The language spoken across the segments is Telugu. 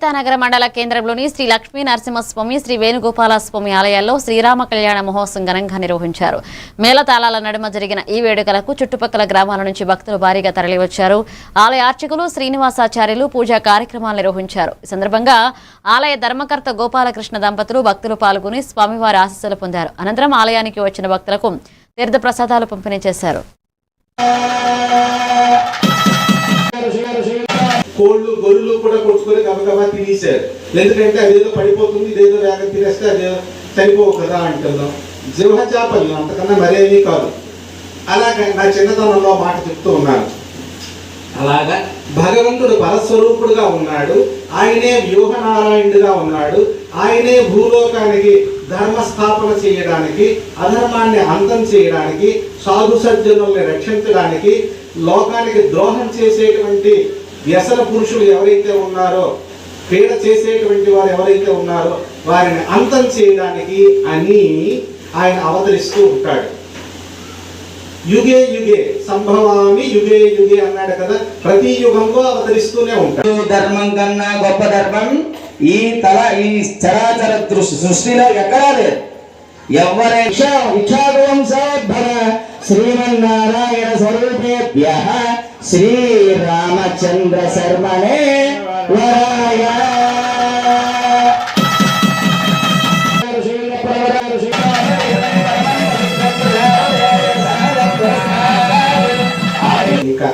నగర మండల కేంద్రంలోని శ్రీ లక్ష్మీ నరసింహస్వామి శ్రీ వేణుగోపాల స్వామి ఆలయాల్లో శ్రీరామ కళ్యాణ మహోత్సవం ఘనంగా నిర్వహించారు. మేళతాళాల నడుమ జరిగిన ఈ వేడుకలకు చుట్టుపక్కల గ్రామాల నుంచి భక్తులు భారీగా తరలివచ్చారు. ఆలయ అర్చకులు శ్రీనివాసాచార్యులు పూజా కార్యక్రమాలు నిర్వహించారు. ఈ సందర్భంగా ఆలయ ధర్మకర్త గోపాలకృష్ణ దంపతులు భక్తులు పాల్గొని స్వామివారి ఆశీస్సులు పొందారు. అనంతరం ఆలయానికి వచ్చిన భక్తులకు తీర్థ ప్రసాదాలు పంపిణీ చేశారు. కోళ్ళు గొర్రెలు కూడా కొట్టుకొని గబగబా తినేశారు. ఎందుకంటే అదేదో పడిపోతుంది, ఇదేదో వేగం తినేస్తే అదే చనిపోవు కదా అంటున్నాం. జిహ్వ చేపలు అంతకన్నా మరేమీ కాదు. అలాగే నా చిన్నతనంలో మాట చెప్తూ ఉన్నాను. అలాగా భగవంతుడు పరస్వరూపుడుగా ఉన్నాడు. ఆయనే వ్యూహనారాయణుడిగా ఉన్నాడు. ఆయనే భూలోకానికి ధర్మస్థాపన చేయడానికి, అధర్మాన్ని అంతం చేయడానికి, సాధు సజ్జనుల్ని రక్షించడానికి, లోకానికి ద్రోహం చేసేటువంటి వ్యసన పురుషులు ఎవరైతే ఉన్నారో, పీడ చేసేటువంటి వారు ఎవరైతే ఉన్నారో వారిని అంతం చేయడానికి అని ఆయన అవతరిస్తూ ఉంటాడు. యుగే యుగే సంభవామి యుగే యుగే అన్నాడు కదా. ప్రతి యుగంలో అవతరిస్తూనే ఉంటాడు. ధర్మం కన్నా గొప్ప ధర్మం ఈ చరాచర సృష్టిలో ఎక్కడా లేదు. ఎవరైనా శ్రీమన్నారాయణ స్వరూపేభ్యః శ్రీరామచంద్ర శర్మణే వరాయ. ఇంకా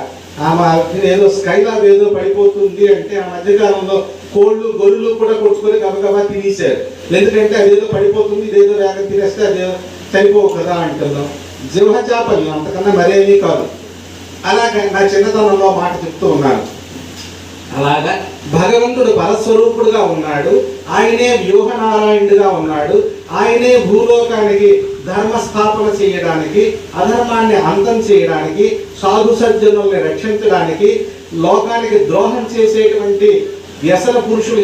ఆమె ఏదో స్కైలాబ్ ఏదో పడిపోతుంది అంటే ఆ మధ్యకాలంలో కోళ్ళు గొర్రెలు కూడా కొట్టుకొని గబగబా తినేశారు. ఎందుకంటే అదేదో పడిపోతుంది, ఇదేదో వేగం తినేస్తే అదే చనిపోవు కదా అంటున్నాం. జిహ్వ చేపలు అంతకన్నా మరేమీ కాదు. అలాగే నా చిన్నతనంలో మాట చెప్తూ ఉన్నాను. అలాగా భగవంతుడు పరస్వరూపుడుగా ఉన్నాడు. ఆయనే వ్యూహనారాయణుడిగా ఉన్నాడు. ఆయనే భూలోకానికి ధర్మస్థాపన చేయడానికి, అధర్మాన్ని అంతం చేయడానికి, సాధు సజ్జనుల్ని రక్షించడానికి, లోకానికి ద్రోహం చేసేటువంటి వ్యసన పురుషులు